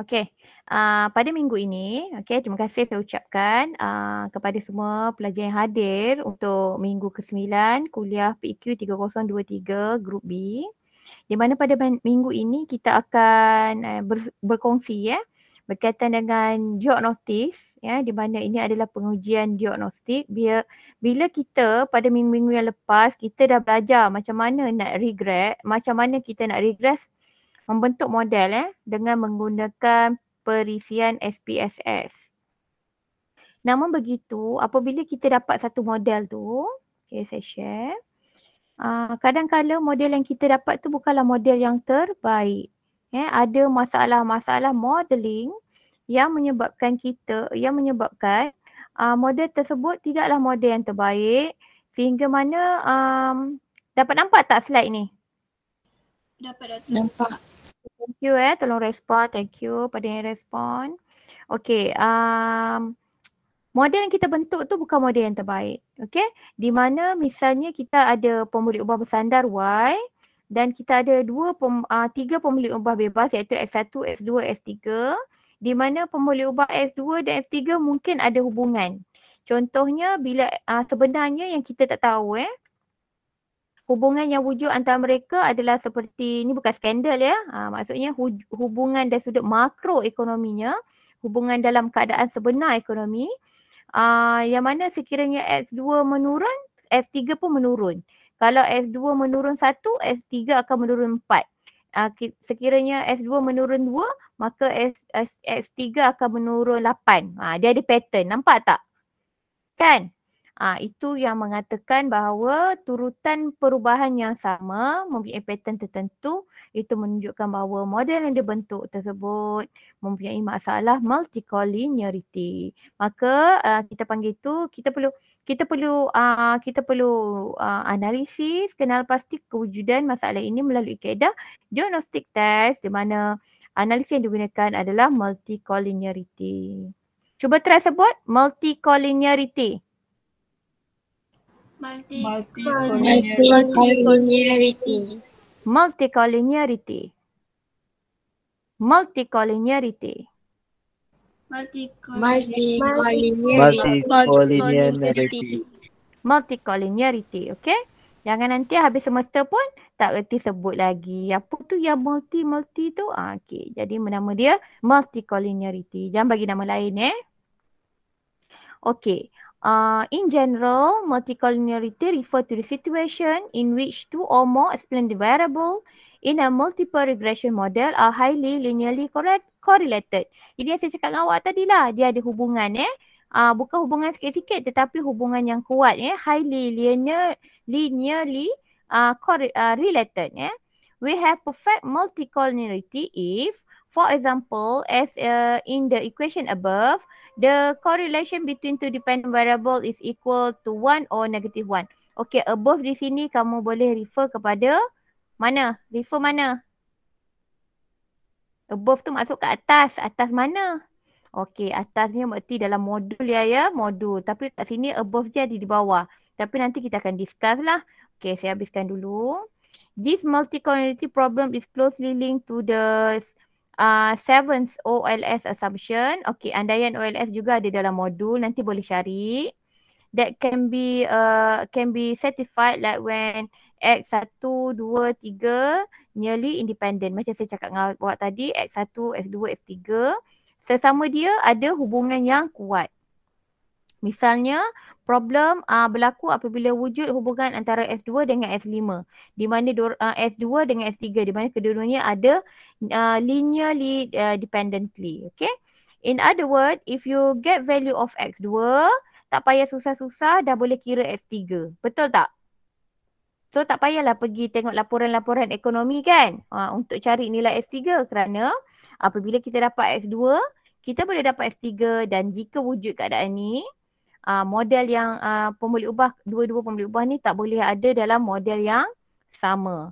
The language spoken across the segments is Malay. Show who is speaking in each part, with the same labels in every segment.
Speaker 1: Okey, pada minggu ini, terima kasih saya ucapkan kepada semua pelajar yang hadir untuk minggu ke-9 kuliah PQ 3023 Group B. Di mana pada minggu ini kita akan berkongsi berkaitan dengan diagnostis di mana ini adalah pengujian diagnostik. Bila kita pada minggu-minggu yang lepas kita dah belajar macam mana nak regress membentuk model dengan menggunakan perisian SPSS. Namun begitu, apabila kita dapat satu model tu, saya share. Kadang-kadang model yang kita dapat tu bukanlah model yang terbaik. Ada masalah-masalah modeling yang menyebabkan model tersebut tidaklah model yang terbaik sehingga mana dapat nampak tak slide ni?
Speaker 2: Dapat.
Speaker 3: Nampak.
Speaker 1: Thank you tolong respon. Thank you pada yang respon. Okey, model yang kita bentuk tu bukan model yang terbaik. Okey, di mana misalnya kita ada pemboleh ubah bersandar Y dan kita ada tiga pemboleh ubah bebas iaitu X1, X2, X3, di mana pemboleh ubah X2 dan X3 mungkin ada hubungan. Contohnya bila sebenarnya yang kita tak tahu hubungan yang wujud antara mereka adalah seperti, ini bukan skandal maksudnya hubungan dari sudut makroekonominya, hubungan dalam keadaan sebenar ekonomi, yang mana sekiranya X2 menurun, X3 pun menurun. Kalau X2 menurun 1, X3 akan menurun 4. Sekiranya X2 menurun 2, maka X3 akan menurun 8. Dia ada pattern, nampak tak? Kan? Itu yang mengatakan bahawa turutan perubahan yang sama mempunyai pattern tertentu, itu menunjukkan bahawa model yang dibentuk tersebut mempunyai masalah multicollinearity. Maka kita panggil itu, kita perlu analisis, kenal pasti kewujudan masalah ini melalui kaedah diagnostic test di mana analisis yang digunakan adalah multicollinearity. Cuba try sebut multicollinearity.
Speaker 3: Multicollinearity.
Speaker 1: Multicollinearity. Multicollinearity. Multicollinearity. Okey. Jangan nanti habis semester pun tak erti sebut lagi. Apa tu yang multi tu? Okey. Jadi nama dia multicollinearity. Jangan bagi nama lain Okey. In general, multicollinearity refer to the situation in which two or more explained variable in a multiple regression model are highly linearly correlated. Jadi yang saya cakap dengan awak tadi lah, dia ada hubungan bukan hubungan sikit-sikit tetapi hubungan yang kuat highly linearly related We have perfect multicollinearity if, for example, as in the equation above, the correlation between two dependent variable is equal to 1 or -1. Okay, above di sini kamu boleh refer kepada mana? Refer mana? Above tu masuk ke atas. Atas mana? Okay, atasnya berarti dalam modul modul. Tapi kat sini above je ada di bawah. Tapi nanti kita akan discuss lah. Okay, saya habiskan dulu. This multicollinearity problem is closely linked to the 7th OLS assumption. Okay, andaian OLS juga ada dalam modul, nanti boleh cari. That can be satisfied like when X1, 2, 3 nearly independent. Macam saya cakap dengan awak tadi, X1, X2, X3. Sesama dia ada hubungan yang kuat. Misalnya, problem berlaku apabila wujud hubungan antara S2 dengan S5. Di mana S2 dengan S3, di mana kedua-duanya ada linearly dependently. Okay? In other words, if you get value of X2, tak payah susah-susah, dah boleh kira S3. Betul tak? So, tak payahlah pergi tengok laporan-laporan ekonomi kan untuk cari nilai S3 kerana apabila kita dapat S2, kita boleh dapat S3 dan jika wujud keadaan ni, model yang pemboleh ubah, dua-dua pemboleh ubah ni tak boleh ada dalam model yang sama.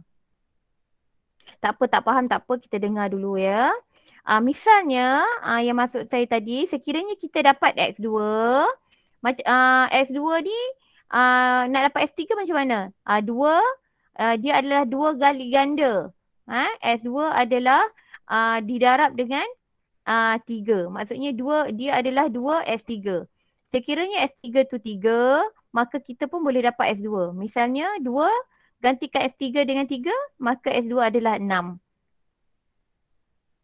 Speaker 1: Tak apa, tak faham, tak apa, kita dengar dulu ya. Misalnya, yang maksud saya tadi, sekiranya kita dapat X2, X2 ni nak dapat S3 macam mana? Dia adalah 2 gali ganda. S2 adalah didarab dengan 3. Maksudnya dia adalah 2 S3. Sekiranya S3 tu 3, maka kita pun boleh dapat S2. Misalnya 2 gantikan S3 dengan 3, maka S2 adalah 6.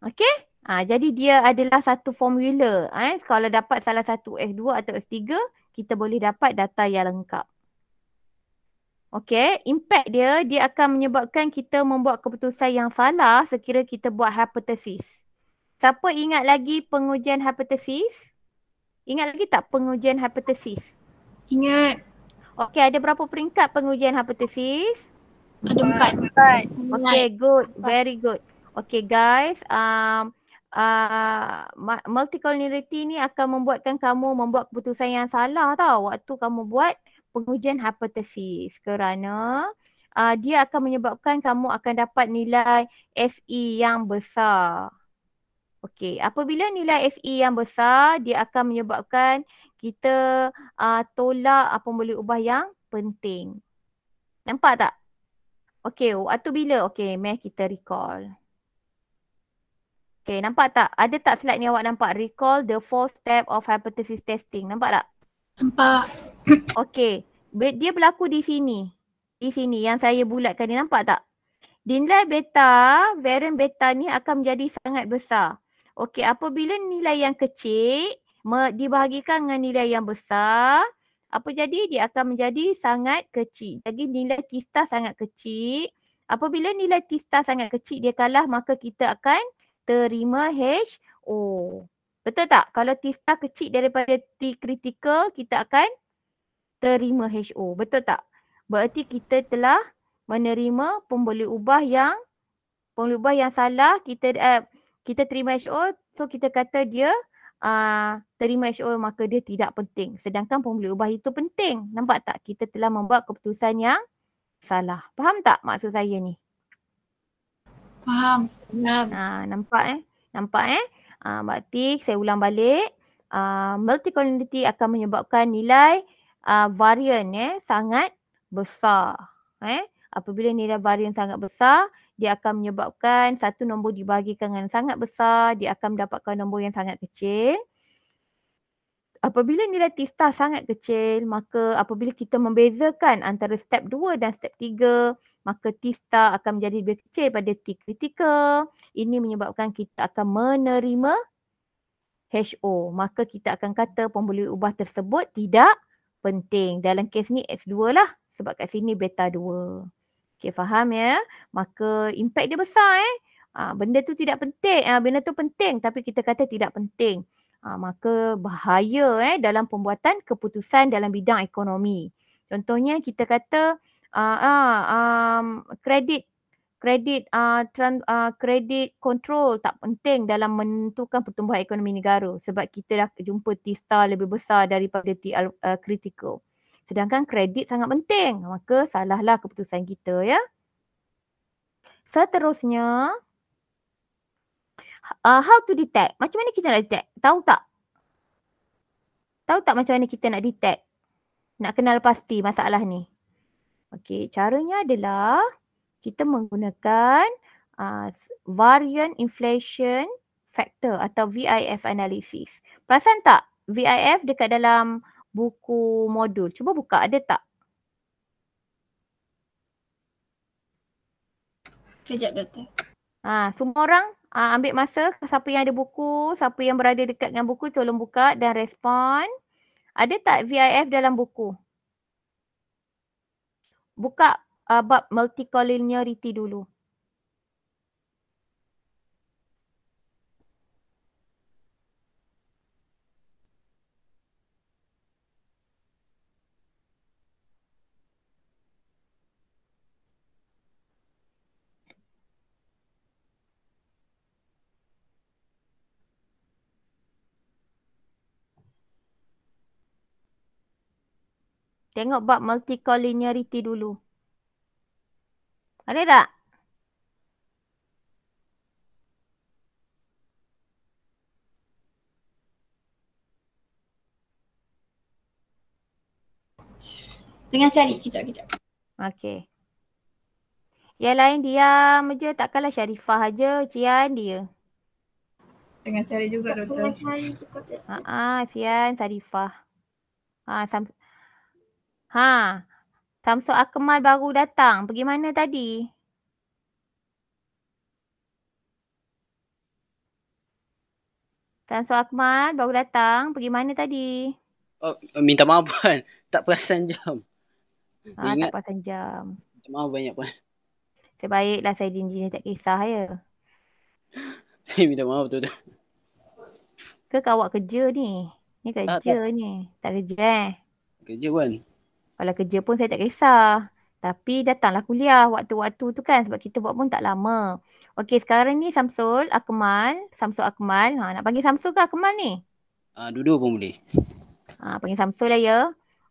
Speaker 1: Okey? Jadi dia adalah satu formula. Kalau dapat salah satu S2 atau S3, kita boleh dapat data yang lengkap. Okey, impact dia akan menyebabkan kita membuat keputusan yang salah sekiranya kita buat hipotesis. Siapa ingat lagi pengujian hipotesis? Ingat lagi tak pengujian hipotesis?
Speaker 2: Ingat.
Speaker 1: Okey, ada berapa peringkat pengujian hipotesis?
Speaker 2: Ada 4.
Speaker 1: Okay, good. Very good. Okay, guys. Multicollinearity ni akan membuatkan kamu membuat keputusan yang salah tau waktu kamu buat pengujian hipotesis, kerana dia akan menyebabkan kamu akan dapat nilai FE yang besar. Okey, apabila nilai FE yang besar, dia akan menyebabkan kita tolak apa boleh ubah yang penting. Nampak tak? Okey, waktu bila? Okey, mari kita recall. Okey, nampak tak? Ada tak slide ni awak nampak? Recall the 4 step of hypothesis testing. Nampak tak?
Speaker 2: Nampak.
Speaker 1: Okey, dia berlaku di sini. Di sini yang saya bulatkan ni, nampak tak? Nilai beta, varian beta ni akan menjadi sangat besar. Okey, apabila nilai yang kecil dibahagikan dengan nilai yang besar, apa jadi? Dia akan menjadi sangat kecil. Jadi nilai T star sangat kecil. Apabila nilai T star sangat kecil dia kalah, maka kita akan terima HO. Betul tak? Kalau T star kecil daripada T critical, kita akan terima HO. Betul tak? Berarti kita telah menerima pemboleh ubah yang salah, kita terima HO, so kita kata dia terima HO, maka dia tidak penting. Sedangkan pemboleh ubah itu penting. Nampak tak? Kita telah membuat keputusan yang salah. Faham tak maksud saya ni?
Speaker 2: Faham.
Speaker 1: Nampak Nampak berarti saya ulang balik. Multicollinearity akan menyebabkan nilai varian sangat besar. Apabila nilai varian sangat besar, dia akan menyebabkan satu nombor dibahagikan dengan sangat besar, dia akan mendapatkan nombor yang sangat kecil. Apabila nilai T star sangat kecil, maka apabila kita membezakan antara step 2 dan step 3, maka T star akan menjadi lebih kecil pada T critical. Ini menyebabkan kita akan menerima HO. Maka kita akan kata pemboleh ubah tersebut tidak penting. Dalam kes ni X2 lah, sebab kat sini beta 2. Okay, faham ya? Maka impact dia besar benda tu tidak penting. Benda tu penting tapi kita kata tidak penting. Maka bahaya dalam pembuatan keputusan dalam bidang ekonomi. Contohnya kita kata kredit control tak penting dalam menentukan pertumbuhan ekonomi negara sebab kita dah jumpa T star lebih besar daripada T critical. Sedangkan kredit sangat penting, maka salahlah keputusan kita ya. Seterusnya, how to detect? Macam mana kita nak detect? Tahu tak? Tahu tak macam mana kita nak detect? Nak kenal pasti masalah ni. Okey, caranya adalah kita menggunakan variant inflation factor atau VIF analysis. Perasan tak VIF dekat dalam buku modul? Cuba buka, ada tak?
Speaker 2: Kejap doktor.
Speaker 1: Semua orang ambil masa, siapa yang ada buku, siapa yang berada dekat dengan buku, tolong buka dan respon. Ada tak VIF dalam buku? Buka bab multicollinearity dulu. Tengok bab multicollinearity dulu. Ada tak?
Speaker 2: Tengah cari, kejap.
Speaker 1: Okey. Yang lain diam je, takkanlah Syarifah aja, Cian dia.
Speaker 3: Tengah cari juga doktor.
Speaker 2: Tengah cari juga doktor.
Speaker 1: Sian Sarifah. Samsul Akmal baru datang. Pergi mana tadi? Samsul Akmal baru datang. Pergi mana tadi?
Speaker 4: Oh, minta maaf Puan. Tak perasan jam.
Speaker 1: Tak perasan jam.
Speaker 4: Minta maaf banyak Puan.
Speaker 1: Sebaiklah saya jinjin tak kisah ya.
Speaker 4: Saya minta maaf tu.
Speaker 1: Ke awak kerja ni? Ni kerja ni. Tak kerja
Speaker 4: Kerja Puan.
Speaker 1: Kalau kerja pun saya tak kisah. Tapi datanglah kuliah waktu-waktu tu kan. Sebab kita buat pun tak lama. Okey, sekarang ni Samsul Akmal. Nak panggil Samsul ke Akmal ni?
Speaker 4: Dua-dua pun boleh.
Speaker 1: Panggil Samsul lah ya.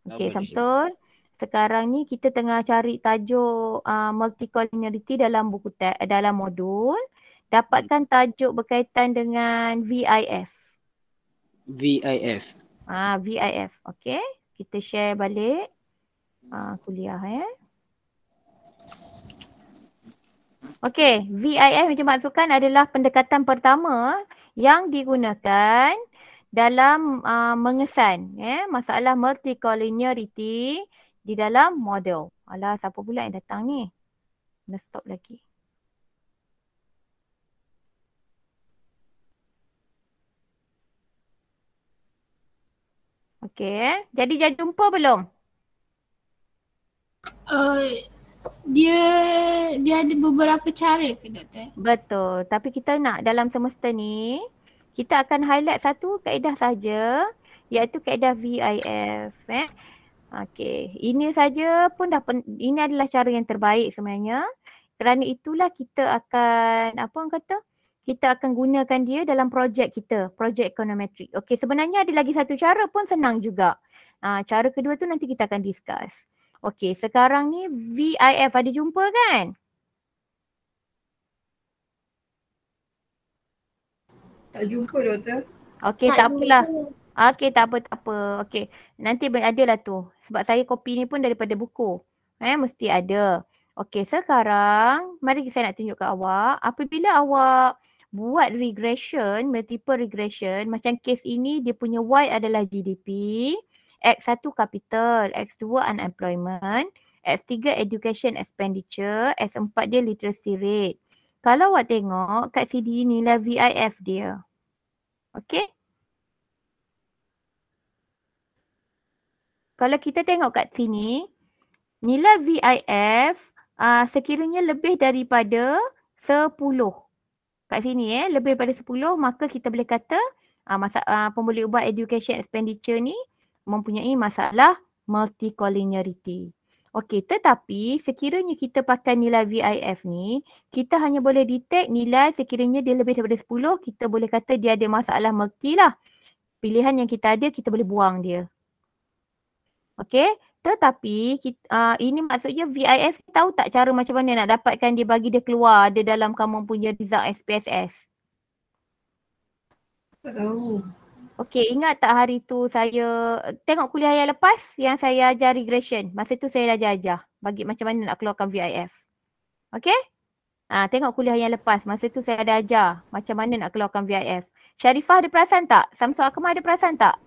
Speaker 1: Okey, Samsul. Sekarang ni kita tengah cari tajuk multicollinearity dalam buku dalam modul. Dapatkan tajuk berkaitan dengan VIF.
Speaker 4: VIF.
Speaker 1: VIF. Okey. Kita share balik kuliah ya. Okey, VIF yang dimaksudkan adalah pendekatan pertama yang digunakan dalam mengesan masalah multicollinearity di dalam model. Alah, siapa pula yang datang ni? Dah stop lagi. Okey, jadi dah jumpa belum?
Speaker 2: Dia ada beberapa cara ke doktor?
Speaker 1: Betul, tapi kita nak dalam semester ni kita akan highlight satu kaedah saja, iaitu kaedah VIF. Okey, ini saja pun ini adalah cara yang terbaik sebenarnya. Kerana itulah kita akan kita akan gunakan dia dalam projek kita, projek econometric. Okey, sebenarnya ada lagi satu cara pun senang juga. Cara kedua tu nanti kita akan discuss. Okey, sekarang ni VIF ada jumpa kan?
Speaker 3: Tak jumpa doktor.
Speaker 1: Okey, tak apalah. Okey, tak apa. Okey, nanti adalah tu. Sebab saya copy ni pun daripada buku. Mesti ada. Okey, sekarang mari saya nak tunjuk kat awak. Apabila awak buat regression, multiple regression, macam kes ini dia punya Y adalah GDP, X1 capital, X2 unemployment, X3 education expenditure, X4 dia literacy rate. Kalau awak tengok kat CD nilai VIF dia. Okey? Kalau kita tengok kat sini, nilai VIF sekiranya lebih daripada 10. Kat sini lebih daripada 10, maka kita boleh kata pembeli ubah education expenditure ni mempunyai masalah multicollinearity. Okey, tetapi sekiranya kita pakai nilai VIF ni, kita hanya boleh detect nilai sekiranya dia lebih daripada 10, kita boleh kata dia ada masalah multi lah. Pilihan yang kita ada, kita boleh buang dia. Okey, tetapi ini maksudnya VIF tahu tak cara macam mana nak dapatkan dia bagi dia keluar ada dalam kamu punya result SPSS?
Speaker 3: Tak tahu.
Speaker 1: Okey, ingat tak hari tu saya tengok kuliah yang lepas yang saya ajar regression. Masa tu saya dah ajar bagi macam mana nak keluarkan VIF. Okey? Tengok kuliah yang lepas. Masa tu saya dah ajar macam mana nak keluarkan VIF. Sharifah ada perasan tak? Samsul Akmal ada perasan tak?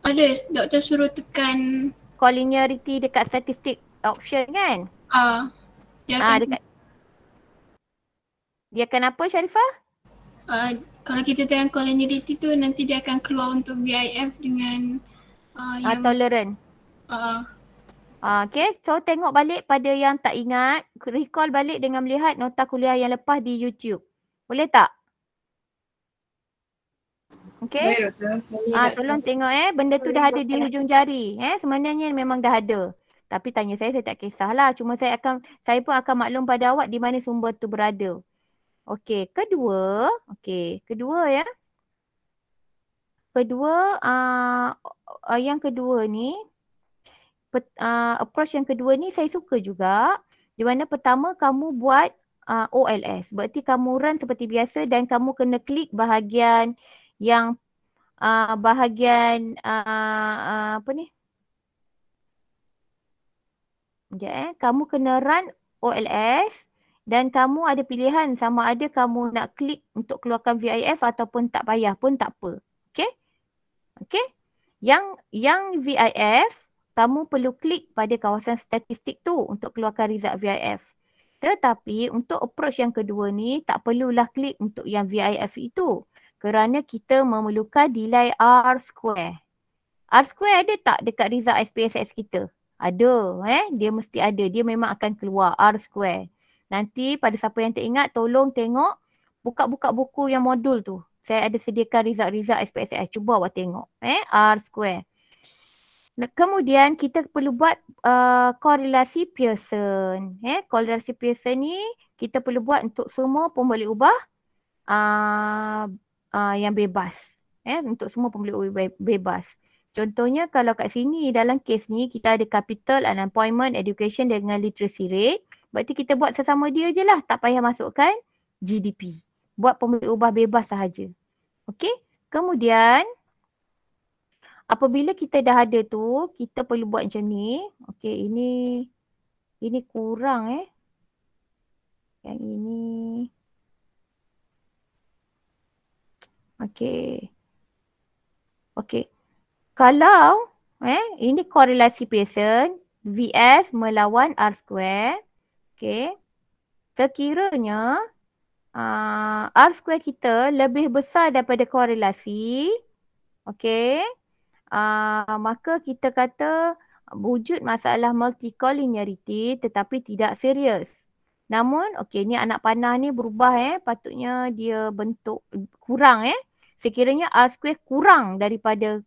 Speaker 2: Ada, doktor suruh tekan
Speaker 1: collinearity dekat statistic option kan?
Speaker 2: Dia akan
Speaker 1: dekat. Dia akan apa Sharifah?
Speaker 2: Kalau kita tekan collinearity tu nanti dia akan keluar untuk VIF dengan yang
Speaker 1: tolerant. Okay, so tengok balik pada yang tak ingat, recall balik dengan melihat nota kuliah yang lepas di YouTube. Boleh tak? Okay. Tolong tengok benda tu dah ada di hujung jari. Sebenarnya memang dah ada. Tapi tanya saya tak kisahlah. Cuma saya pun akan maklum pada awak di mana sumber tu berada. Okey, kedua ya. Yang kedua ni approach yang kedua ni saya suka juga. Di mana pertama kamu buat OLS. Berarti kamu run seperti biasa dan kamu kena klik bahagian yang apa ni? Sekejap kamu kena run OLS Dan kamu ada pilihan sama ada kamu nak klik untuk keluarkan VIF ataupun tak payah pun tak apa. Okay? Okay? Yang VIF, kamu perlu klik pada kawasan statistik tu untuk keluarkan result VIF. Tetapi untuk approach yang kedua ni, tak perlulah klik untuk yang VIF itu. Kerana kita memerlukan delay R-square. R-square ada tak dekat result SPSS kita? Ada. Dia mesti ada. Dia memang akan keluar R-square. Nanti pada siapa yang tak ingat, tolong tengok buka-buka buku yang modul tu. Saya ada sediakan result-result SPSS. Cuba awak tengok. R-square. Kemudian kita perlu buat korelasi Pearson. Korelasi Pearson ni kita perlu buat untuk semua pemboleh ubah yang bebas. Untuk semua pemboleh ubah bebas. Contohnya kalau kat sini dalam kes ni kita ada capital, unemployment, education dengan literacy rate. Berarti kita buat sesama dia je lah. Tak payah masukkan GDP. Buat pemboleh ubah bebas sahaja. Okey. Kemudian apabila kita dah ada tu, kita perlu buat macam ni. Okey, ini kurang Yang ini. Okey. Okey. Kalau ini korelasi Pearson, VS melawan R-square. Okey. Sekiranya R-square kita lebih besar daripada korelasi. Okey. Maka kita kata wujud masalah multicollinearity tetapi tidak serius. Namun, okey, ni anak panah ni berubah patutnya dia bentuk kurang Sekiranya R-square kurang daripada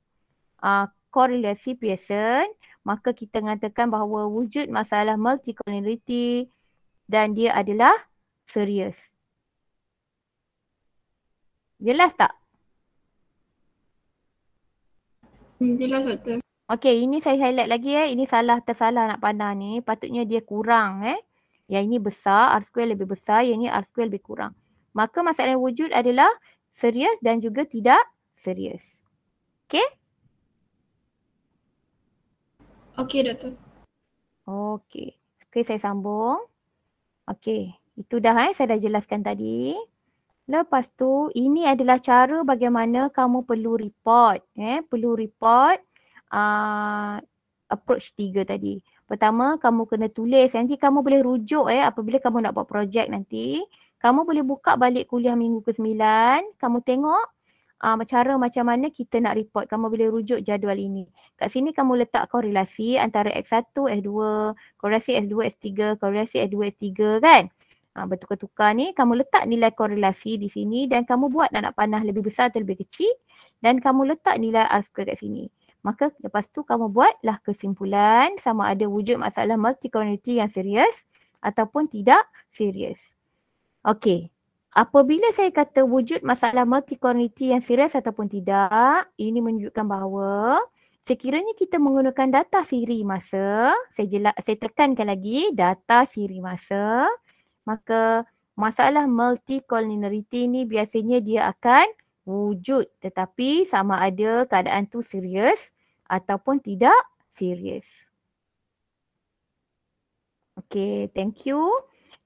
Speaker 1: korelasi Pearson, maka kita mengatakan bahawa wujud masalah multicollinearity dan dia adalah serius. Jelas tak?
Speaker 2: Jelas doktor.
Speaker 1: Okey, ini saya highlight lagi Ini tersalah nak panah ni. Patutnya dia kurang Yang ini besar, R-square lebih besar, yang ini R-square lebih kurang. Maka masalah yang wujud adalah serius dan juga tidak serius. Okey?
Speaker 2: Okey doktor.
Speaker 1: Okey. Okey, saya sambung. Okey, itu dah saya dah jelaskan tadi. Lepas tu, ini adalah cara bagaimana kamu perlu report. Perlu report approach 3 tadi. Pertama, kamu kena tulis. Nanti kamu boleh rujuk apabila kamu nak buat projek nanti. Kamu boleh buka balik kuliah minggu ke-9. Kamu tengok cara macam mana kita nak report. Kamu boleh rujuk jadual ini. Kat sini kamu letak korelasi antara X1, S2, korelasi S2, S3, korelasi S2, S3 kan. Bertukar-tukar ni. Kamu letak nilai korelasi di sini dan kamu buat anak panah lebih besar atau lebih kecil. Dan kamu letak nilai R-square kat sini. Maka lepas tu kamu buatlah kesimpulan sama ada wujud masalah multicollinearity yang serius ataupun tidak serius. Okey. Apabila saya kata wujud masalah multicollinearity yang serius ataupun tidak, ini menunjukkan bahawa sekiranya kita menggunakan data siri masa, saya tekankan lagi data siri masa, maka masalah multicollinearity ni biasanya dia akan wujud tetapi sama ada keadaan tu serius ataupun tidak serius. Okey, thank you.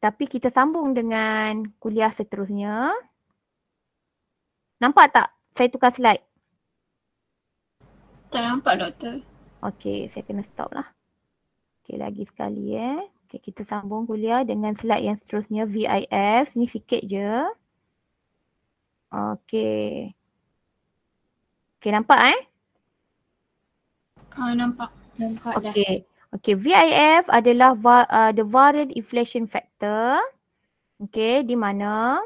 Speaker 1: Tapi kita sambung dengan kuliah seterusnya. Nampak tak saya tukar slide?
Speaker 2: Tak nampak doktor.
Speaker 1: Okey, saya kena stop lah. Okey, lagi sekali Okey, kita sambung kuliah dengan slide yang seterusnya VIF. Ni sikit je. Okey. Okey, nampak
Speaker 2: Nampak. Nampak dah.
Speaker 1: Okey. Okey, VIF adalah the variant inflation factor. Okey, di mana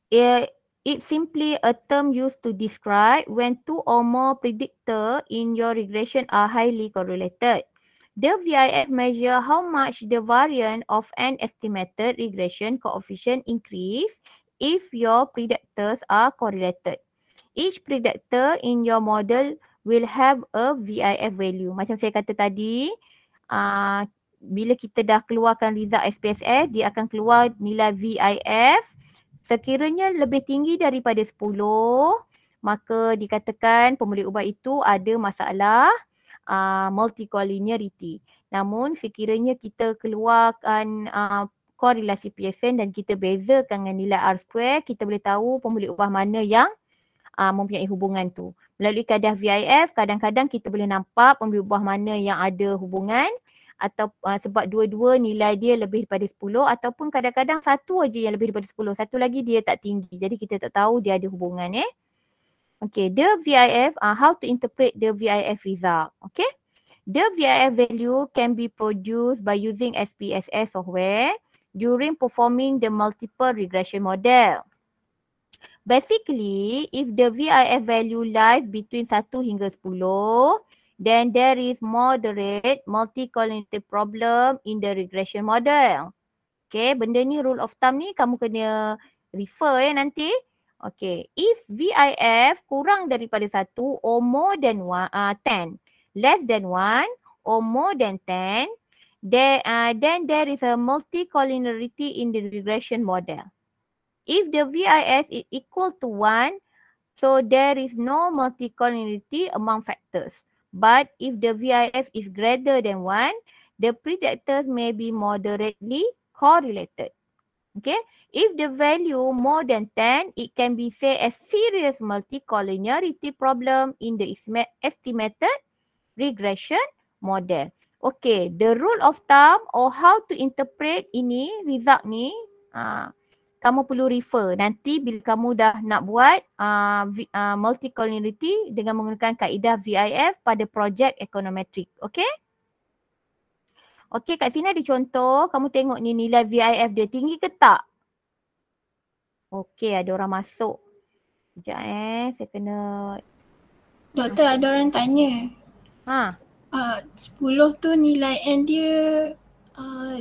Speaker 1: it's simply a term used to describe when two or more predictor in your regression are highly correlated. The VIF measure how much the variance of an estimated regression coefficient increase if your predictors are correlated. Each predictor in your model will have a VIF value. Macam saya kata tadi, bila kita dah keluarkan result SPSS, dia akan keluar nilai VIF. Sekiranya lebih tinggi daripada 10, maka dikatakan pemboleh ubah itu ada masalah multicollinearity. Namun sekiranya kita keluarkan korelasi Pearson dan kita bezakan dengan nilai R square, kita boleh tahu pembuli ubah mana yang mempunyai hubungan tu. Melalui kaedah VIF, kadang-kadang kita boleh nampak pembuli ubah mana yang ada hubungan atau sebab dua-dua nilai dia lebih daripada 10 ataupun kadang-kadang satu aja yang lebih daripada 10, satu lagi dia tak tinggi. Jadi kita tak tahu dia ada hubungan Okay, the VIF, how to interpret the VIF result. Okay, the VIF value can be produced by using SPSS software during performing the multiple regression model. Basically, if the VIF value lies between 1 hingga 10, then there is moderate multi-collinearity problem in the regression model. Okay, benda ni rule of thumb ni kamu kena refer nanti. Okay, if VIF kurang daripada 1 or more than 10, less than 1 or more than 10, then there is a multi-collinearity in the regression model. If the VIS is equal to 1, so there is no multi-collinearity among factors. But if the VIF is greater than 1, the predictors may be moderately correlated. Okay, if the value more than 10, it can be said as serious multi-collinearity problem in the estimated regression model. Okay, the rule of thumb or how to interpret ini, result ni, kamu perlu refer nanti bila kamu dah nak buat multi-collinearity dengan menggunakan kaedah VIF pada projek econometric. Okay? Okay, kat sini ada contoh. Kamu tengok ni nilai VIF dia tinggi ke tak? Okay, ada orang masuk. Sekejap saya kena...
Speaker 2: Doktor, ada orang tanya. 10 tu nilai N dia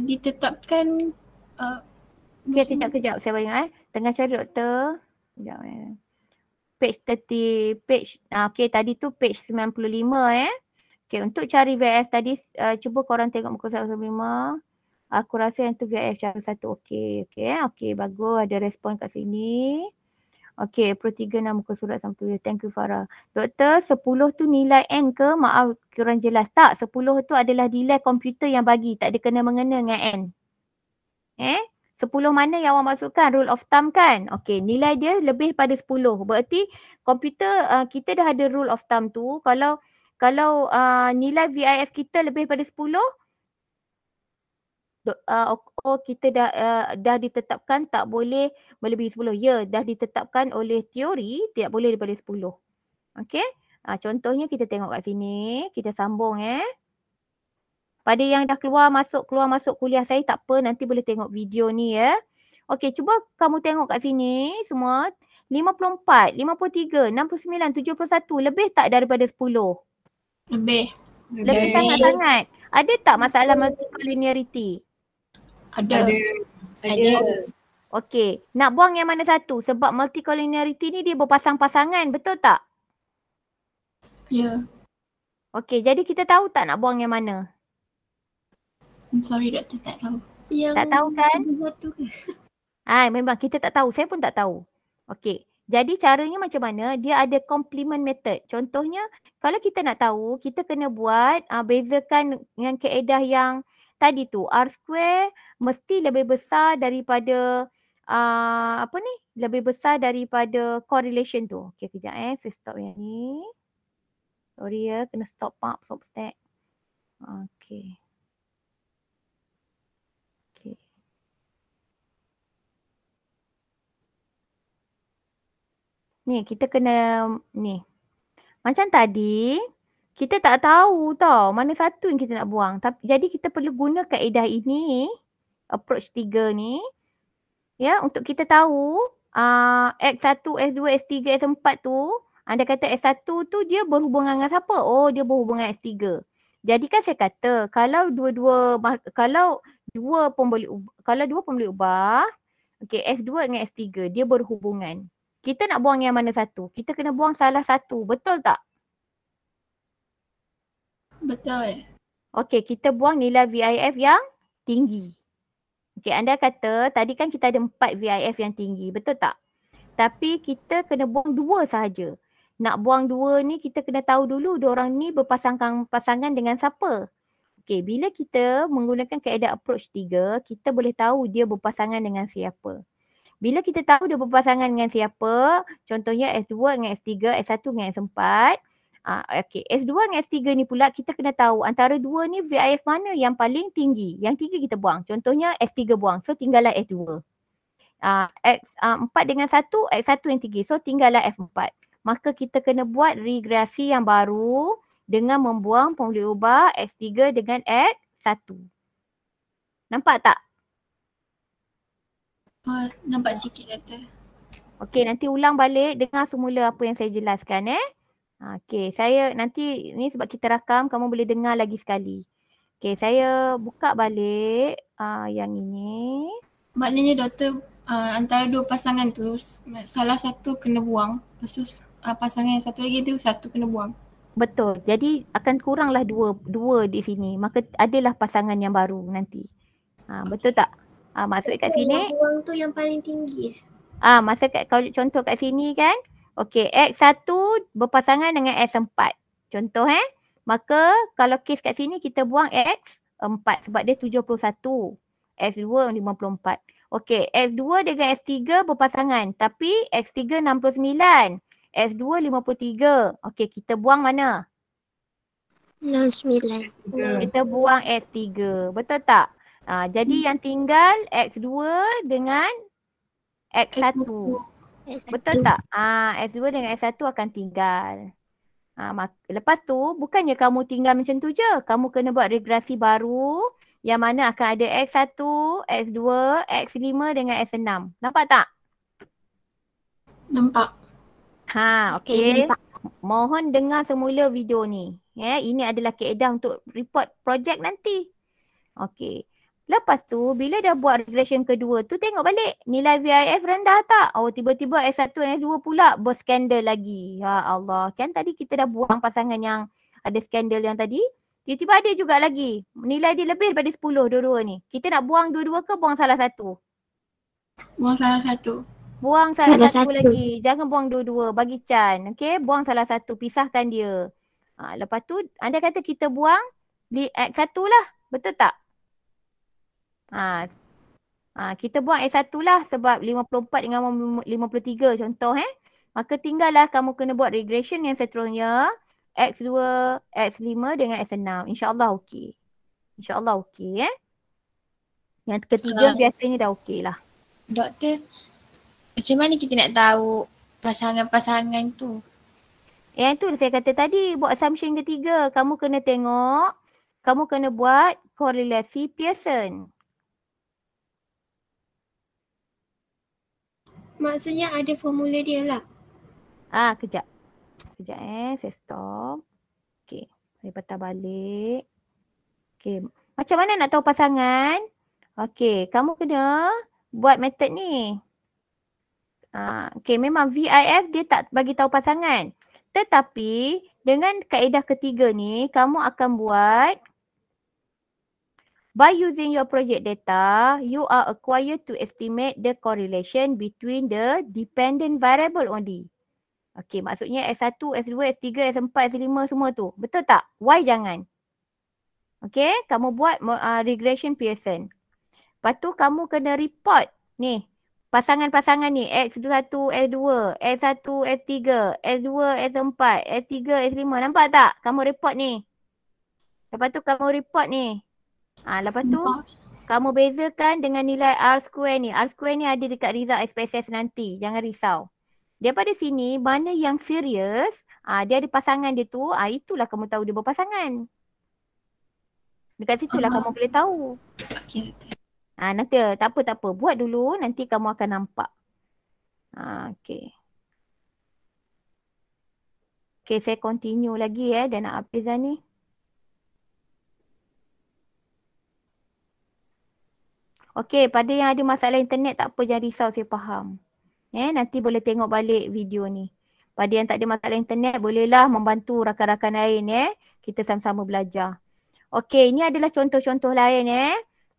Speaker 2: ditetapkan
Speaker 1: okay, kejap. Saya bayang tengah cari doktor. Sekejap Page 30, okay, tadi tu page 95 Okay, untuk cari VIF tadi, cuba korang tengok muka 195. Aku rasa yang tu VIF cara satu. Okay, bagus. Ada respon kat sini. Okay, Pro 3 nak muka surat sampai. Thank you Farah. Doktor, 10 tu nilai N ke? Maaf, kurang jelas. Tak, 10 tu adalah nilai komputer yang bagi. Tak ada kena-mengena dengan N. 10 mana yang awak masukkan? Rule of thumb kan? Okay, nilai dia lebih pada 10. Berarti komputer kita dah ada rule of thumb tu. Kalau nilai VIF kita lebih pada 10, kita dah ditetapkan tak boleh melebihi 10. Ya, dah ditetapkan oleh teori tidak boleh daripada 10. Okey. Contohnya kita tengok kat sini, kita sambung Pada yang dah keluar masuk kuliah saya tak apa, nanti boleh tengok video ni ya. Okey, cuba kamu tengok kat sini semua 54, 53, 69, 71 lebih tak daripada 10?
Speaker 2: Lebih
Speaker 1: sangat-sangat. Ada tak masalah multi-collinearity?
Speaker 2: Ada.
Speaker 1: Okey, nak buang yang mana satu? Sebab multi-collinearity ni dia berpasang-pasangan, betul tak?
Speaker 2: Ya.
Speaker 1: Okey, jadi kita tahu tak nak buang yang mana?
Speaker 2: Sorry doktor, tak tahu.
Speaker 1: Tak tahu kan?
Speaker 2: Satu ke?
Speaker 1: Memang kita tak tahu. Saya pun tak tahu. Okey. Jadi caranya macam mana? Dia ada complement method. Contohnya, kalau kita nak tahu, kita kena buat bezakan dengan kaedah yang tadi tu. R square mesti lebih besar daripada lebih besar daripada correlation tu. Okey, kejap saya stop yang ni. Sorry ya, kena stop step. Okey. Ni kita kena ni. Macam tadi kita tak tahu tau mana satu yang kita nak buang. Jadi kita perlu guna kaedah ini, approach 3 ni. Ya, untuk kita tahu X1, X2, X3, X4 tu, anda kata X1 tu dia berhubungan dengan siapa? Oh, dia berhubungan dengan X3. Jadi kan saya kata kalau dua pembuli ubah, okey, S2 dengan S3 dia berhubungan. Kita nak buang yang mana satu? Kita kena buang salah satu. Betul tak?
Speaker 2: Betul.
Speaker 1: Okey, kita buang nilai VIF yang tinggi. Okey, anda kata tadi kan kita ada 4 VIF yang tinggi. Betul tak? Tapi kita kena buang 2 sahaja. Nak buang 2 ni kita kena tahu dulu diorang ni berpasangan dengan siapa. Okey, bila kita menggunakan kaedah approach 3, kita boleh tahu dia berpasangan dengan siapa. Bila kita tahu dia berpasangan dengan siapa, contohnya S2 dengan S3, S1 dengan S4. Okey, S2 dengan S3 ni pula kita kena tahu antara dua ni VIF mana yang paling tinggi. Yang 3 kita buang. Contohnya S3 buang. So tinggallah S2. X4 dengan 1, X1 yang tinggi. So tinggallah F4. Maka kita kena buat regresi yang baru dengan membuang formula ubah X3 dengan X1. Nampak tak?
Speaker 2: Oh, nampak sikit Doktor.
Speaker 1: Okey, nanti ulang balik dengar semula apa yang saya jelaskan Okey, saya nanti ni sebab kita rakam, kamu boleh dengar lagi sekali. Okey, saya buka balik yang ini.
Speaker 2: Maknanya Doktor, antara dua pasangan tu salah satu kena buang. Lepas tu pasangan yang satu lagi tu satu kena buang.
Speaker 1: Betul. Jadi akan kuranglah dua di sini. Maka adalah pasangan yang baru nanti. Betul tak? Maksud kat sini.
Speaker 5: Yang buang tu yang paling tinggi.
Speaker 1: Masa kalau contoh kat sini kan. Okey, X1 berpasangan dengan S4. Contoh Maka kalau kes kat sini kita buang X4 sebab dia 71. X2 54. Okey, X2 dengan S3 berpasangan. Tapi X3 69. S2 53. Okey, kita buang mana?
Speaker 5: 69.
Speaker 1: Kita buang S3. Betul tak? Jadi yang tinggal X2 dengan X1. Betul tak? S2 dengan S1 akan tinggal. Lepas tu bukannya kamu tinggal macam tu je. Kamu kena buat regresi baru yang mana akan ada X1, X2, X5 dengan S6. Nampak tak?
Speaker 2: Nampak.
Speaker 1: Okey. Mohon dengar semula video ni. Ini adalah kaedah untuk report projek nanti. Okey. Lepas tu bila dah buat regression kedua tu tengok balik nilai VIF rendah tak? Tiba-tiba S1 dan S2 pula berskandal lagi. Ya Allah. Kan tadi kita dah buang pasangan yang ada skandal yang tadi. Tiba-tiba ada juga lagi. Nilai dia lebih daripada 10 dua-dua ni. Kita nak buang dua-dua ke buang salah satu?
Speaker 2: Buang salah satu.
Speaker 1: Buang salah satu lagi. Jangan buang dua-dua. Bagi Chan. Okey, buang salah satu. Pisahkan dia. Lepas tu anda kata kita buang di X1 lah. Betul tak? Kita buang X1 lah sebab 54 dengan 53 contoh Maka tinggallah kamu kena buat regression yang seterusnya. X2, X5 dengan S6. InsyaAllah okey. InsyaAllah okey Yang ketiga biasanya dah okey lah.
Speaker 6: Doktor, macam mana kita nak tahu pasangan-pasangan tu?
Speaker 1: Yang tu saya kata tadi, buat assumption ketiga. Kamu kena tengok, kamu kena buat korelasi Pearson.
Speaker 5: Maksudnya ada formula dia lah.
Speaker 1: Kejap. Sekejap saya stop. Okey, saya patah balik. Okey, macam mana nak tahu pasangan? Okey, kamu kena buat method ni. Okey, memang VIF dia tak bagi tahu pasangan. Tetapi dengan kaedah ketiga ni, kamu akan buat by using your project data, you are required to estimate the correlation between the dependent variable only. Okey, maksudnya S1, S2, S3, S4, S5 semua tu. Betul tak? Y jangan. Okey, kamu buat regression Pearson. Lepas tu kamu kena report ni. Pasangan-pasangan ni X1, S2, S1, S3, S2, S4, S3, S5. Nampak tak? Kamu report ni. Lepas tu kamu report ni. Lepas tu kamu bezakan dengan nilai R square ni. R square ni ada dekat result SPSS nanti. Jangan risau. Daripada sini mana yang serius, dia ada pasangan dia tu, itulah kamu tahu dia berpasangan. Dekat situlah kamu boleh tahu.
Speaker 2: Okey.
Speaker 1: Nanti tak apa. Buat dulu nanti kamu akan nampak. Okey. Okey, saya continue lagi dah nak habis dah ni. Okey, pada yang ada masalah internet tak apa, jangan risau, saya faham. Nanti boleh tengok balik video ni. Pada yang tak ada masalah internet, bolehlah membantu rakan-rakan lain Kita sama-sama belajar. Okey, ini adalah contoh-contoh lain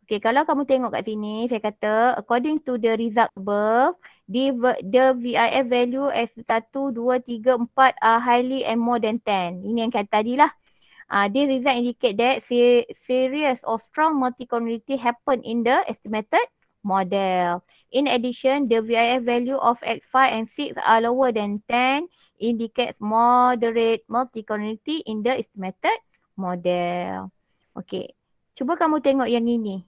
Speaker 1: Okey, kalau kamu tengok kat sini, saya kata according to the result above, the VIF value S1, 2, 3, 4 are highly and more than 10. Ini yang kata tadi lah. These results indicate that serious or strong multi-connectivity happen in the estimated model. In addition, the VIF value of X5 and 6 are lower than 10, indicates moderate multi-connectivity in the estimated model. Okay, cuba kamu tengok yang ini.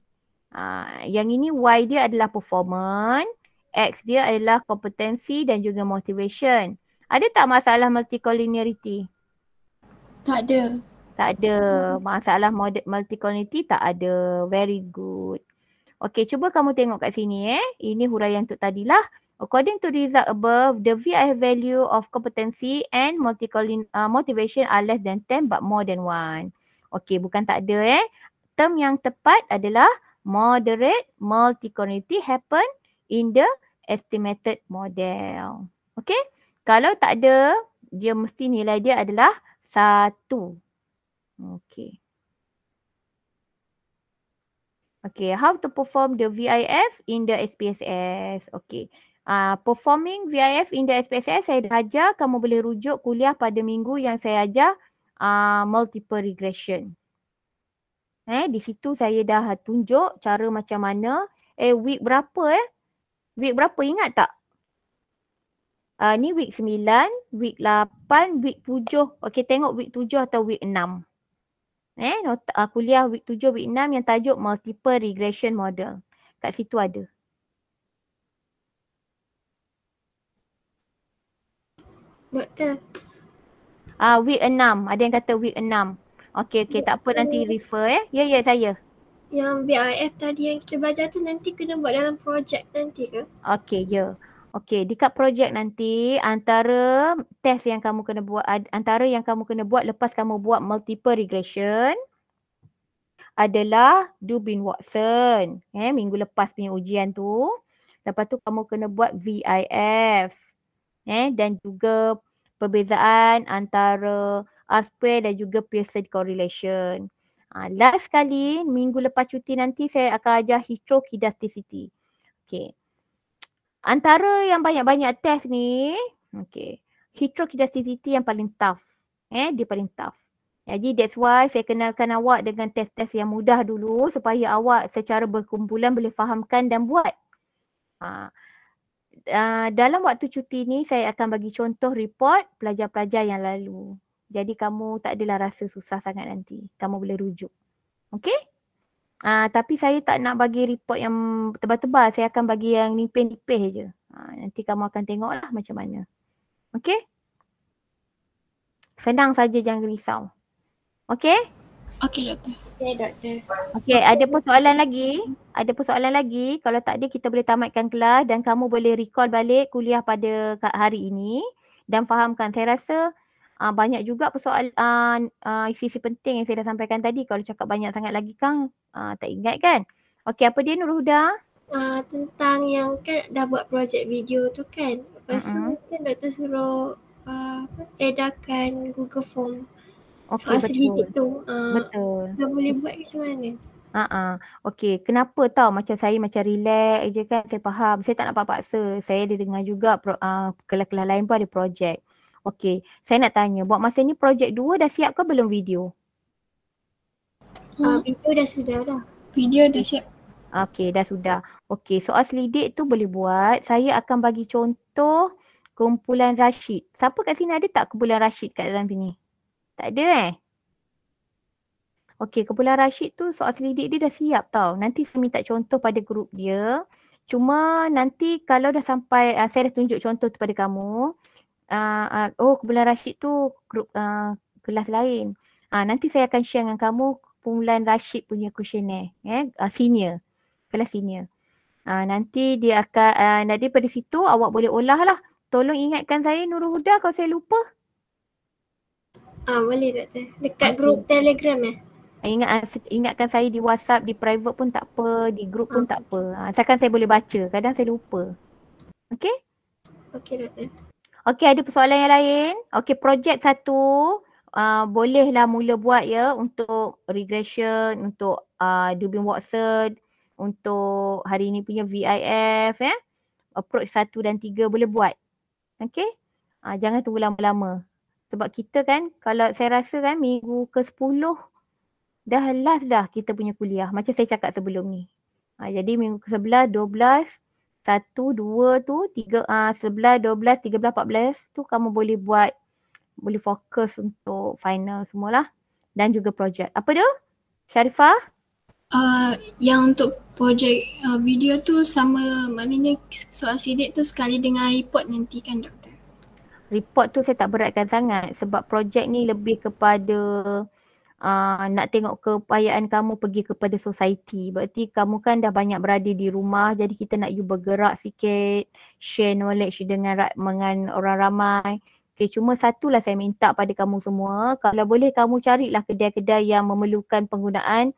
Speaker 1: Yang ini Y dia adalah performance, X dia adalah kompetensi dan juga motivation. Ada tak masalah multicollinearity?
Speaker 2: Tak ada.
Speaker 1: Tak ada. Masalah multicollinearity tak ada. Very good. Okey, cuba kamu tengok kat sini Ini huraian untuk tadilah. According to result above, the VIF value of competency and motivation are less than 10 but more than 1. Okey, bukan tak ada Term yang tepat adalah moderate multi-connectivity happen in the estimated model. Okey? Kalau tak ada, dia mesti nilai dia adalah 1. Okey. Okay, how to perform the VIF in the SPSS. Okay, performing VIF in the SPSS saya dah ajar. Kamu boleh rujuk kuliah pada minggu yang saya ajar multiple regression. Di situ saya dah tunjuk cara macam mana. Week berapa Week berapa ingat tak? Ni week 9, week 8, week 7. Okay, tengok week 7 atau week 6. Kuliah week 7, week 6 yang tajuk multiple regression model. Kat situ ada.
Speaker 5: Doktor.
Speaker 1: Week 6. Ada yang kata week 6. Okey, tak apa, nanti refer Ya, saya.
Speaker 5: Yang BIF tadi yang kita belajar tu nanti kena buat dalam projek nanti ke?
Speaker 1: Okey, ya. Okey, dekat projek nanti antara test yang kamu kena buat, antara yang kamu kena buat lepas kamu buat multiple regression adalah Dubin-Watson. Minggu lepas punya ujian tu. Lepas tu kamu kena buat VIF. Dan juga perbezaan antara R-square dan juga Pearson correlation. Last kali, minggu lepas cuti nanti saya akan ajar heterokidasticity. Okey. Antara yang banyak-banyak test ni, heterokidasticity yang paling tough. Dia paling tough. Jadi that's why saya kenalkan awak dengan test-test yang mudah dulu supaya awak secara berkumpulan boleh fahamkan dan buat. Dalam waktu cuti ni saya akan bagi contoh report pelajar-pelajar yang lalu. Jadi kamu tak adalah rasa susah sangat nanti. Kamu boleh rujuk. Okey? Tapi saya tak nak bagi report yang tebal-tebal. Saya akan bagi yang nipis-nipis je. Nanti kamu akan tengoklah macam mana. Okey? Senang saja, jangan risau. Okey?
Speaker 2: Okey, doktor.
Speaker 6: Okey, doktor.
Speaker 1: Okey, ada persoalan lagi? Ada persoalan lagi? Kalau tak ada, kita boleh tamatkan kelas dan kamu boleh recall balik kuliah pada hari ini dan fahamkan. Saya rasa banyak juga persoalan isi-isi penting yang saya dah sampaikan tadi. Kalau cakap banyak sangat lagi Kang, tak ingat kan? Okey, apa dia Nur Huda?
Speaker 5: Tentang yang kan dah buat projek video tu kan. Lepas tu kan doktor suruh edarkan Google Form.
Speaker 1: Okey,
Speaker 5: Soal
Speaker 1: betul.
Speaker 5: sedikit tu.
Speaker 1: Betul.
Speaker 5: Dah boleh buat macam mana?
Speaker 1: Okey, kenapa tau macam saya macam relax je kan, saya faham. Saya tak nak paksa. Saya ada dengar juga kelas-kelas lain pun ada projek. Okey, saya nak tanya, buat masa ni projek 2 dah siap ke belum video?
Speaker 5: Video dah sudah dah.
Speaker 2: Video dah siap.
Speaker 1: Okey, dah sudah. Okey, soal selidik tu boleh buat. Saya akan bagi contoh kumpulan Rashid. Siapa kat sini ada tak kumpulan Rashid kat dalam sini? Tak ada Okey, kumpulan Rashid tu soal selidik dia dah siap tau. Nanti saya minta contoh pada grup dia. Cuma nanti kalau dah sampai, saya dah tunjuk contoh tu pada kamu. Kumpulan Rashid tu grup kelas lain. Nanti saya akan share dengan kamu kumpulan Rashid punya questionnaire. Senior. Kelas senior. Nanti dia akan, nanti pada situ awak boleh olah lah. Tolong ingatkan saya Nurul Huda kalau saya lupa.
Speaker 5: Boleh doktor. Dekat grup Telegram
Speaker 1: Ingatkan saya di WhatsApp, di private pun tak apa, di grup pun tak apa. Asalkan saya boleh baca, kadang saya lupa. Okey?
Speaker 5: Okey doktor.
Speaker 1: Okey, ada persoalan yang lain? Okey, projek 1 bolehlah mula buat ya untuk regression, untuk Dubin-Watson, untuk hari ni punya VIF Approach 1 dan 3 boleh buat. Okey? Jangan tunggu lama-lama. Sebab kita kan, kalau saya rasa kan minggu ke-10 dah last dah kita punya kuliah. Macam saya cakap sebelum ni. Jadi minggu ke-11, 12, 1, 2 tu, 3, 11, 12, 13, 14 tu kamu boleh buat, boleh fokus untuk final semualah. Dan juga projek. Apa tu? Sharifah?
Speaker 2: Yang untuk projek video tu sama, maknanya soal sidik tu sekali dengan report nanti kan doktor?
Speaker 1: Report tu saya tak beratkan sangat sebab projek ni lebih kepada nak tengok keupayaan kamu pergi kepada society. Berarti kamu kan dah banyak berada di rumah, jadi kita nak you bergerak sikit, share knowledge dengan orang ramai. Okay, cuma satulah saya minta pada kamu semua, kalau boleh kamu carilah kedai-kedai yang memerlukan penggunaan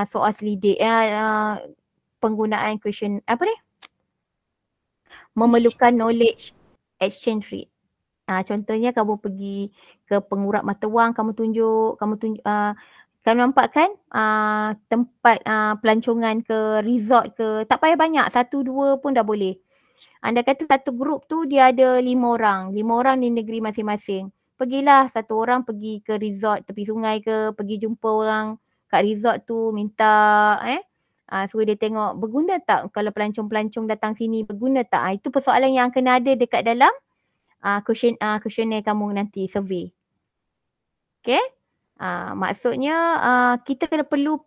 Speaker 1: soal selidik, penggunaan question, memerlukan knowledge exchange rate. Contohnya kamu pergi ke pengurap mata wang, kamu tunjuk, kamu nampak kan tempat pelancongan ke resort ke, tak payah banyak, 1-2 pun dah boleh. Anda kata satu grup tu dia ada 5 orang di negeri masing-masing. Pergilah satu orang pergi ke resort tepi sungai ke, pergi jumpa orang kat resort tu, minta suruh dia tengok berguna tak kalau pelancong-pelancong datang sini, berguna tak. Itu persoalan yang kena ada dekat dalam questionnaire kamu nanti, survey. Okay. Maksudnya kita perlu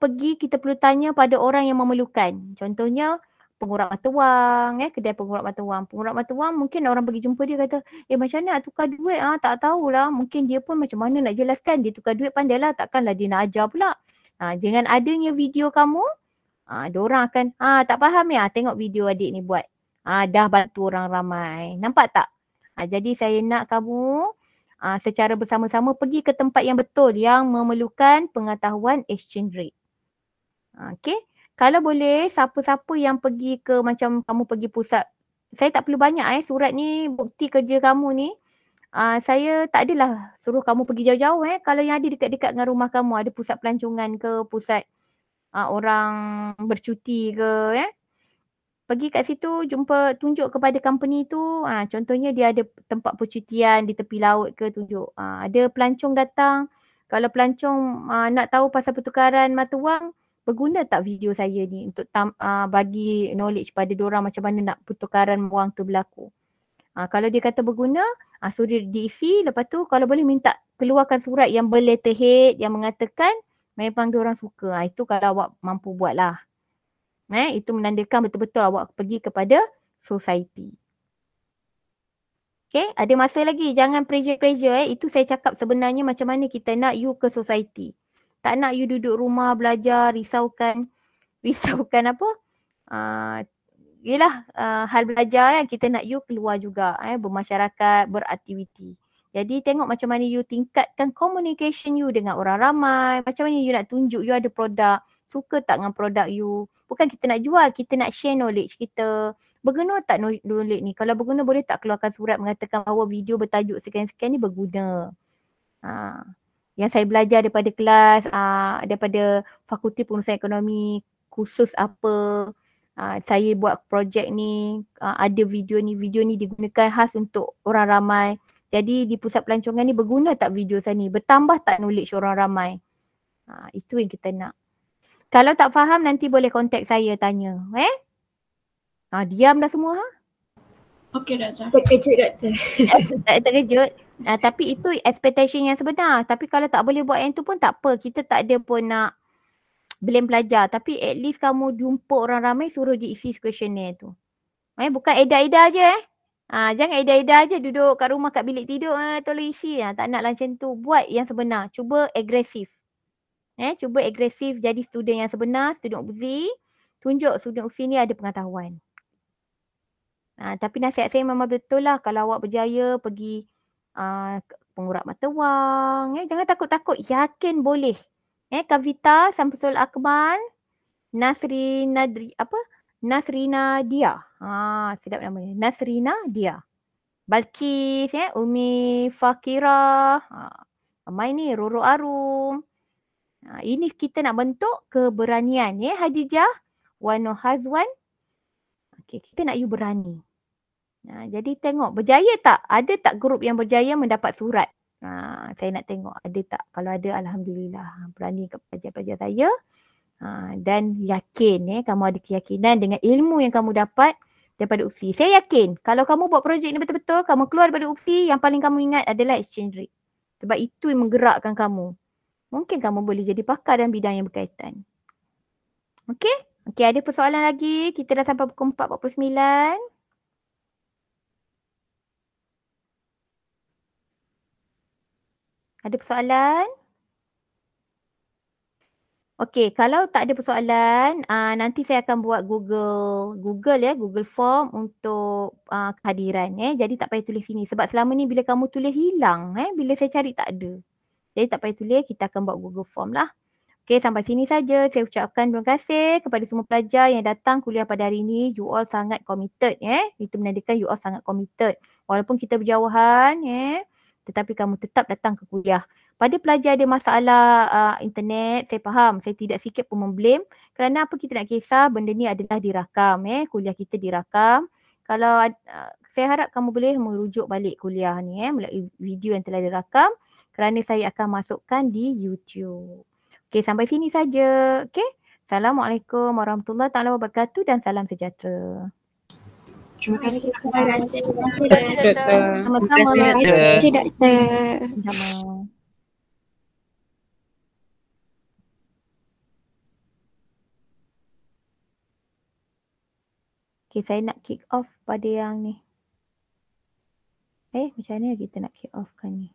Speaker 1: tanya pada orang yang memerlukan. Contohnya pengurap mata wang, kedai pengurap mata wang. Pengurap mata wang mungkin orang pergi jumpa dia kata, macam mana nak tukar duit? Tak tahulah. Mungkin dia pun macam mana nak jelaskan. Dia tukar duit pandai lah. Takkanlah dia nak ajar pula. Dengan adanya video kamu, diorang akan, tak faham ya, tengok video adik ni buat. Dah bantu orang ramai. Nampak tak? Jadi saya nak kamu secara bersama-sama pergi ke tempat yang betul yang memerlukan pengetahuan exchange rate. Okay. Kalau boleh, siapa-siapa yang pergi ke, macam kamu pergi pusat, saya tak perlu banyak surat ni, bukti kerja kamu ni. Saya tak adalah suruh kamu pergi jauh-jauh. Kalau yang ada dekat-dekat dengan rumah kamu, ada pusat pelancongan ke, pusat orang bercuti ke, pergi kat situ, tunjuk kepada company tu, contohnya dia ada tempat percutian di tepi laut ke, tunjuk. Ada pelancong datang, kalau pelancong nak tahu pasal pertukaran mata wang, berguna tak video saya ni untuk bagi knowledge pada diorang macam mana nak pertukaran wang tu berlaku. Kalau dia kata berguna, suruh diisi, lepas tu kalau boleh minta keluarkan surat yang berletterhead yang mengatakan memang diorang suka. Itu kalau awak mampu buat lah. Itu menandakan betul-betul awak pergi kepada society. Okay, ada masa lagi. Jangan pressure-pressure. Itu saya cakap sebenarnya macam mana kita nak you ke society. Tak nak you duduk rumah belajar, risaukan apa? Yelah hal belajar kita nak you keluar juga, bermasyarakat, beraktiviti. Jadi tengok macam mana you tingkatkan communication you dengan orang ramai. Macam mana you nak tunjuk you ada produk. Suka tak dengan produk you? Bukan kita nak jual, kita nak share knowledge kita. Berguna tak knowledge ni? Kalau berguna boleh tak keluarkan surat mengatakan bahawa video bertajuk sekian-sekian ni berguna. Yang saya belajar daripada kelas, daripada Fakulti Pengurusan Ekonomi, khusus apa, saya buat projek ni, ada video ni digunakan khas untuk orang ramai. Jadi di pusat pelancongan ni berguna tak video saya ni? Bertambah tak knowledge orang ramai? Itu yang kita nak. Kalau tak faham nanti boleh contact saya tanya. Diam dah semua
Speaker 2: Okey doktor.
Speaker 5: Terkejut doktor.
Speaker 1: Tak terkejut. Tapi itu expectation yang sebenar. Tapi kalau tak boleh buat yang tu pun tak apa. Kita tak ada pun nak blame pelajar. Tapi at least kamu jumpa orang ramai suruh diisi questionnaire tu. Bukan edah-edah je jangan edah-edah je duduk kat rumah kat bilik tidur. Tolong isi. Tak naklah macam tu. Buat yang sebenar. Cuba agresif. Cuba agresif jadi student yang sebenar. Student UPSI. Tunjuk student UPSI ni ada pengetahuan. Tapi nasihat saya memang betul lah. Kalau awak berjaya pergi pengurap mata wang, jangan takut-takut, yakin boleh. Kavita Samsul Akmal Nasrina Dia. Sedap namanya. Nasrina Dia. Balkis, Umi Fakira, Amai ni Roro Arum. Ini kita nak bentuk keberanian. Hajijah Wano Hazwan. Okay, kita nak you berani. Jadi tengok berjaya tak? Ada tak grup yang berjaya mendapat surat? Saya nak tengok ada tak. Kalau ada, alhamdulillah. Berani kat pelajar-pelajar saya. Dan yakin kamu ada keyakinan dengan ilmu yang kamu dapat daripada UFSI. Saya yakin kalau kamu buat projek ni betul-betul, kamu keluar daripada UFSI, yang paling kamu ingat adalah exchange rate. Sebab itu yang menggerakkan kamu. Mungkin kamu boleh jadi pakar dalam bidang yang berkaitan. Okey? Okey, ada persoalan lagi? Kita dah sampai pukul 4.49. Ada persoalan? Okey, kalau tak ada persoalan, nanti saya akan buat Google Form untuk kehadiran. Jadi tak payah tulis sini. Sebab selama ni bila kamu tulis hilang. Bila saya cari tak ada. Jadi tak payah tulis, kita akan buat Google Form lah. Okey, sampai sini saja. Saya ucapkan terima kasih kepada semua pelajar yang datang kuliah pada hari ini. You all sangat committed. Itu menandakan you all sangat committed. Walaupun kita berjauhan, tetapi kamu tetap datang ke kuliah. Pada pelajar ada masalah internet, saya faham. Saya tidak sikit pun memblame. Kerana apa kita nak kisah, benda ni adalah dirakam. Kuliah kita dirakam. Kalau saya harap kamu boleh merujuk balik kuliah ni melalui video yang telah dirakam. Kerana saya akan masukkan di YouTube. Okey, sampai sini saja. Okey. Assalamualaikum warahmatullahi wabarakatuh dan salam sejahtera.
Speaker 2: Terima kasih.
Speaker 6: Terima kasih.
Speaker 1: Sama-sama.
Speaker 4: Terima kasih, Doktor.
Speaker 5: Doktor.
Speaker 1: Sama. Okay, saya nak kick off pada yang ni. Macam mana kita nak kick off kan ni?